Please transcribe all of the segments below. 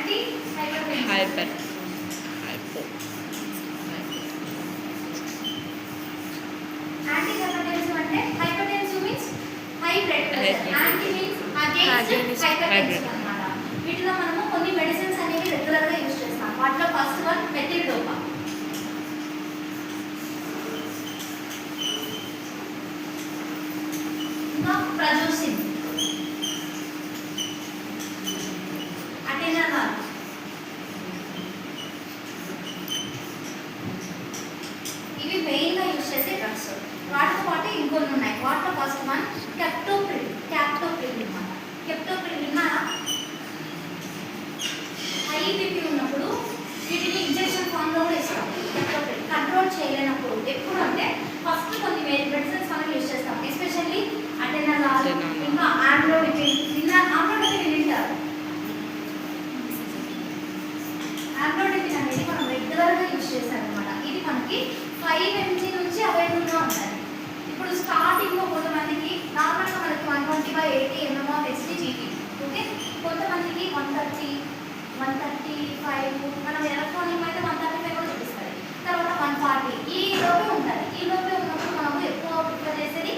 hyper anti-hypertensive అంటే hypertensive means high blood pressure, anti means against hypertensive అన్నమాట. వీటిలో మనము కొన్ని మెడిసిన్స్ అనేవి రెగ్యులర్ గా యూస్ చేస్తాం. వాటిలో ఫస్ట్ వన్ మెథిల్డోపా. ఇంకా ప్రజోసిన్, అటెనలాల్, ఇవి మెయిన్ గా యూస్ చేసే డ్రగ్స్. వాటితో పాటు ఇంకొన్ని ఉన్నాయి. వాటిలో ఫస్ట్ వన్ కెప్టోప్రిల్. అన్నమాట. కెప్టోప్రిల్ విన్నారా? హై బీపీ ఉన్నప్పుడు వీటిని ఇంజెక్షన్ ఫామ్ లో కూడా ఇస్తాం. కెప్టోప్రిల్ కంట్రోల్ చేయలేనప్పుడు ఎప్పుడు అంటే ఫస్ట్ కొన్ని మెడిసిన్స్ మనం యూస్ చేస్తాం. ఎస్పెషల్లీ అటెనలాల్, ఇంకా ఆమ్లోడిపిన్. ఆమ్లోడిపిన్ వింటారు. ఆమ్లోడిపిన్ అనేది మనం రెగ్యులర్ గా యూస్ చేస్తాం అనమాట. ఇది మనకి 5 mg నుంచి అవైలబుల్గా ఉంటుంది. ఇప్పుడు స్టార్టింగ్లో కొంతమందికి నార్మల్గా మనకి 120/80 mmHg జీటీ, ఓకే. కొంతమందికి 130, 135, మనం ఎలక్ట్రానిక్ అయితే 135 కూడా చూపిస్తుంది. తర్వాత 140 ఈ లోపే ఉంటుంది. ఈ లోపే ఉన్నప్పుడు మనము ఎక్కువ ప్రిఫర్ చేసేది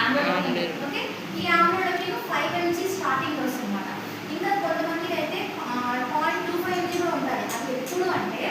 ఆమ్లోడిపిన్, ఓకే. ఈ ఆమ్లోడిపిన్ 5 mg స్టార్టింగ్ వస్తుంది అనమాట. ఇంకా కొంతమందికి అయితే 0.25 mg కూడా ఉంటుంది. అది ఎప్పుడు అంటే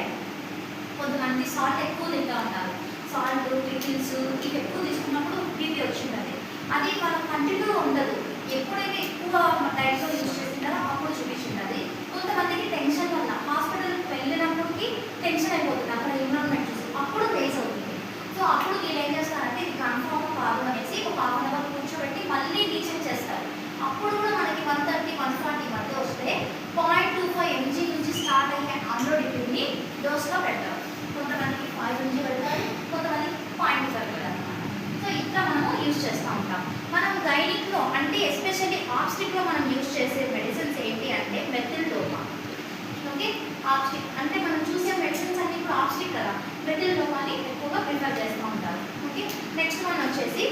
కొంతమంది సాల్ట్ ఎక్కువ తింటూ ఉంటారు. సాల్ట్, పికిల్స్ ఇవి ఎక్కువ తీసుకున్నప్పుడు బీపీ వచ్చింటుంది. అది వాళ్ళకి కంటిన్యూగా ఉండదు. ఎప్పుడైతే ఎక్కువ డైట్లో యూజ్ చేసింటారో అప్పుడు చూపించింటుంది. కొంతమందికి టెన్షన్ వల్ల హాస్పిటల్కి వెళ్ళినప్పటికీ టెన్షన్ అయిపోతుంది. అక్కడ ఎన్విరాన్మెంట్ చూసి అప్పుడు రేస్ అవుతుంది. సో అప్పుడు వీళ్ళు ఏం చేస్తారంటే ఇది కన్ఫామ్ కాదు అనేసి ఒక 1/2 అవర్ కూర్చోబెట్టి మళ్ళీ రీచెక్ చేస్తారు. అప్పుడు కూడా మనకి 130, 140 మధ్య వస్తే 0.25 mg నుంచి స్టార్ట్ అయ్యే ఆమ్లోడిపిన్ని డోస్లో పెడతారు. కొంతమందికి 5 mg పెడతారు, కొంతమందికి 0.5 పెడతారు అనమాట. సో ఇట్లా మనము యూజ్ చేస్తూ ఉంటాం. మనం గైనిక్లో అంటే ఎస్పెషల్లీ ఆబ్స్టిక్లో మనం యూజ్ చేసే మెడిసిన్స్ ఏంటి అంటే మెథిల్డోపా, ఓకే. ఆబ్స్టిక్ అంటే మనం చూసే మెడిసిన్స్ అన్ని ఇప్పుడు ఆబ్స్టిక్ కదా, మెథిల్డోపాని ఎక్కువగా ప్రిఫర్ చేస్తూ ఉంటారు, ఓకే. నెక్స్ట్ వన్ వచ్చేసి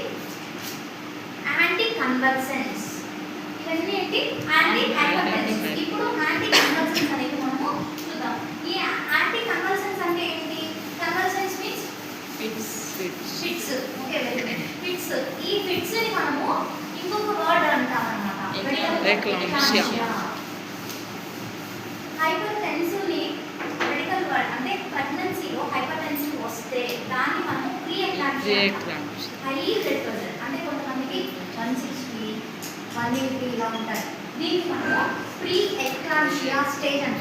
యాంటీ కన్వల్సెన్స్. ఇవన్నీ ఏంటి? Anti hypertensive. ఇప్పుడు యాంటీ కన్వల్సెన్స్ అనేది మనము చూద్దాం. ఈ యాంటీ కన్వల్సెన్స్ అంటే ఏంటి? Convulsants means fits, okay. Very good. Fits. ఈ ఫిట్స్ ని మనము ఇంకొక వర్డ్ అంటాం అన్నమాట, ఎక్లాంప్సియా. హైపర్టెన్సివ్ ని మెడికల్ వర్డ్ అంటే ప్రెగ్నెన్సీలో హైపర్టెన్సివ్ వస్తే దాన్ని మనము pre eclampsia, high blood pressure. అంటే కొంతమందికి 160, 180 ఇలా ఉంటాయి. దీన్ని మనము ప్రీ ఎక్లాంప్సియా స్టేజ్ అంటాం.